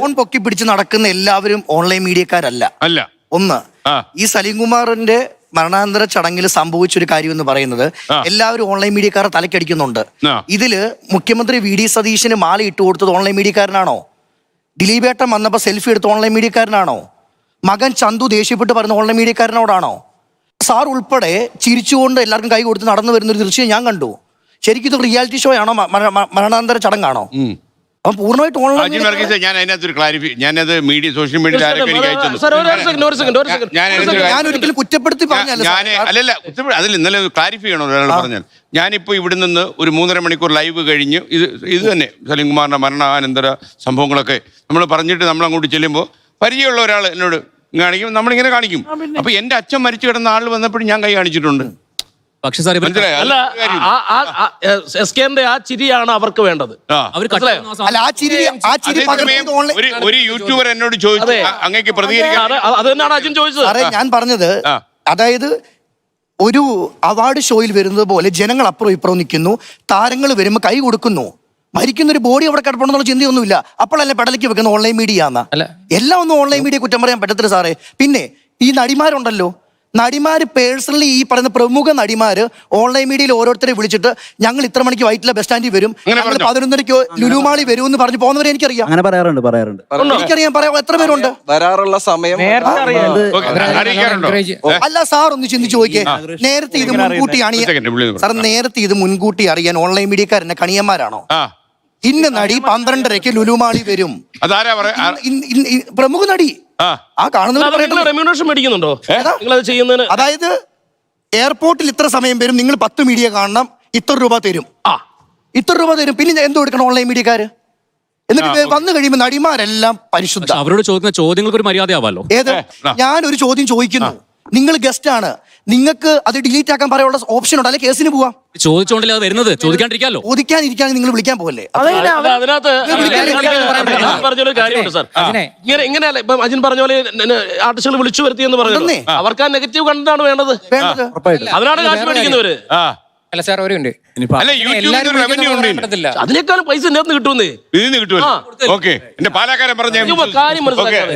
Phone പൊക്കി പിടിച്ച് നടക്കുന്ന എല്ലാവരും ഓൺലൈൻ മീഡിയക്കാരല്ല. അല്ല. ഒന്ന്, ഈ സലീം കുമാറിന്റെ മരണാനന്തര ചടങ്ങിൽ സംഭവിച്ചൊരു കാര്യം എന്ന് പറയുന്നത് എല്ലാവരും ഓൺലൈൻ മീഡിയക്കാരെ തലക്കടിക്കുന്നുണ്ട്. ഇതില് മുഖ്യമന്ത്രി വി ഡി സതീശന് മാല ഇട്ട് കൊടുത്തത് ഓൺലൈൻ മീഡിയക്കാരനാണോ? ദിലീപേട്ടൻ വന്നപ്പോ സെൽഫി എടുത്ത ഓൺലൈൻ മീഡിയക്കാരനാണോ? മകൻ ചന്തു ദേഷ്യപ്പെട്ട് പറയുന്ന ഓൺലൈൻ മീഡിയക്കാരനോടാണോ? സാർ ഉൾപ്പെടെ ചിരിച്ചുകൊണ്ട് എല്ലാവർക്കും കൈ കൊടുത്ത് നടന്നു വരുന്നൊരു ദൃശ്യം ഞാൻ കണ്ടു. ശരിക്കും ഇത് റിയാലിറ്റി ഷോ ആണോ, മരണാനന്തര ചടങ്ങാണോ? അപ്പം പൂർണ്ണമായിട്ട് ഓൺലൈൻ. ഞാൻ അതിനകത്തൊരു ക്ലാരിഫൈ, ഞാനത് മീഡിയ സോഷ്യൽ മീഡിയയിൽ ഞാൻ ഒരിക്കലും കുറ്റപ്പെടുത്തി പറഞ്ഞല്ല. അല്ലല്ല, അതിൽ ഇന്നലെ ക്ലാരിഫൈ ചെയ്യണോ ഒരാൾ പറഞ്ഞാൽ. ഞാനിപ്പോൾ ഇവിടെ നിന്ന് ഒരു 3.5 മണിക്കൂർ ലൈവ് കഴിഞ്ഞ് ഇത് തന്നെ സലീം കുമാറിന്റെ മരണാനന്തര സംഭവങ്ങളൊക്കെ നമ്മൾ പറഞ്ഞിട്ട് നമ്മൾ അങ്ങോട്ട് ചെല്ലുമ്പോൾ പരിചയമുള്ള ഒരാൾ എന്നോട് കാണിക്കും, നമ്മളിങ്ങനെ കാണിക്കും. അപ്പൊ എന്റെ അച്ഛൻ മരിച്ചു കിടന്ന ആൾ വന്നപ്പോഴും ഞാൻ കൈ കാണിച്ചിട്ടുണ്ട്. പക്ഷെ സാർ ആ ചിരിയാണ് അവർക്ക് വേണ്ടത്. ഒരു യൂട്യൂബർ എന്നോട് ചോദിച്ചു അങ്ങേക്ക് പ്രതികരിക്കാൻ. അത് തന്നെയാണ് അച്ഛൻ ചോദിച്ചത്. ഞാൻ പറഞ്ഞത്, അതായത് ഒരു അവാർഡ് ഷോയിൽ വരുന്നത് പോലെ ജനങ്ങൾ അപ്പുറം ഇപ്പുറം നിൽക്കുന്നു, താരങ്ങൾ വരുമ്പോൾ കൈ കൊടുക്കുന്നു. മരിക്കുന്ന ഒരു ബോഡി അവിടെ കിടപ്പണമെന്നുള്ള ചിന്തയൊന്നുമില്ല. അപ്പോഴല്ലേ പെടലേക്ക് വെക്കുന്ന ഓൺലൈൻ മീഡിയ ആണ്. എല്ലാം ഒന്നും ഓൺലൈൻ മീഡിയ കുറ്റം പറയാൻ പറ്റത്തില്ല സാറേ. പിന്നെ ഈ നടിമാരുണ്ടല്ലോ, നടിമാര് പേഴ്സണലി ഈ പറയുന്ന പ്രമുഖ നടിമാര് ഓൺലൈൻ മീഡിയയിൽ ഓരോരുത്തരെ വിളിച്ചിട്ട് ഞങ്ങൾ ഇത്ര മണിക്ക് വൈറ്റില ബസ് സ്റ്റാൻഡിൽ വരും, 11:30 ലുലുമാളി വരും എന്ന് പറഞ്ഞു പോകുന്നവരെ എനിക്കറിയാം. അങ്ങനെ പറയാറുണ്ട്. എനിക്കറിയാം, പറയാം. എത്ര പേരുണ്ട് വരാറുള്ള സമയം? അല്ല സാർ ഒന്ന് ചിന്തിച്ചു നോക്കിയേ. നേരത്തെ ഇത് മുൻകൂട്ടി സാർ, നേരത്തെ ഇത് മുൻകൂട്ടി അറിയാൻ ഓൺലൈൻ മീഡിയക്കാരനെ കണിയന്മാരാണോ? ഇന്ന നടി 12:30 ലുലുമാളി വരും, പ്രമുഖ നടി. ആ കാണുന്ന റെമ്യൂണറേഷൻ മേടിക്കുന്നുണ്ടോ നിങ്ങളത് ചെയ്യുന്നതിന്? അതായത് എയർപോർട്ടിൽ ഇത്ര സമയം വരും, നിങ്ങൾ 10 മീഡിയ കാണണം, ഇത്ര രൂപ തരും. ഇത്ര രൂപ തരും. പിന്നെ എന്തോ എടുക്കണം ഓൺലൈൻ മീഡിയക്കാര്? എന്നിട്ട് വന്നു കഴിയുമ്പോൾ നടിമാരെല്ലാം പരിശുദ്ധ. അവരോട് ചോദിക്കുന്ന ചോദ്യങ്ങൾക്ക് ഒരു മര്യാദയാവാലോ. ഏത്? ഞാനൊരു ചോദ്യം ചോദിക്കുന്നു, നിങ്ങൾ ഗസ്റ്റ് ആണ്, നിങ്ങൾക്ക് അത് ഡിലീറ്റ് ആക്കാൻ പറയാനുള്ള ഓപ്ഷൻ ഉണ്ട്, അല്ലെങ്കിൽ കേസിന് പോവാം. ചോദിച്ചോണ്ടല്ലേ അത് വരുന്നത്, ചോദിക്കാണ്ടിരിക്കാലോ. ചോദിക്കാനിരിക്കുകയാണെങ്കിൽ നിങ്ങൾ വിളിക്കാൻ പോകല്ലേ? അതിനകത്ത് പറഞ്ഞൊരു കാര്യമുണ്ട് സാർ. ഇങ്ങനെയല്ല ഇപ്പൊ അജിൻ പറഞ്ഞ പോലെ ആർട്ടിസ്റ്റുകൾ വിളിച്ചു വരുത്തി എന്ന് പറഞ്ഞു. അവർക്ക് ആ നെഗറ്റീവ് കണ്ടാണ് വേണ്ടത്. അതിനാണ് കാശ് മേടിക്കുന്നവര്. അല്ല സാർ, ഒരുണ്ട് അതിനേക്കാളും പൈസ ഇതിനകത്ത് കിട്ടുന്നേ. ഇതിന് കിട്ടുമല്ലോ. ഓക്കെ, എന്റെ പാലക്കാരൻ പറഞ്ഞ കാര്യം മനസ്സിലാക്കാം.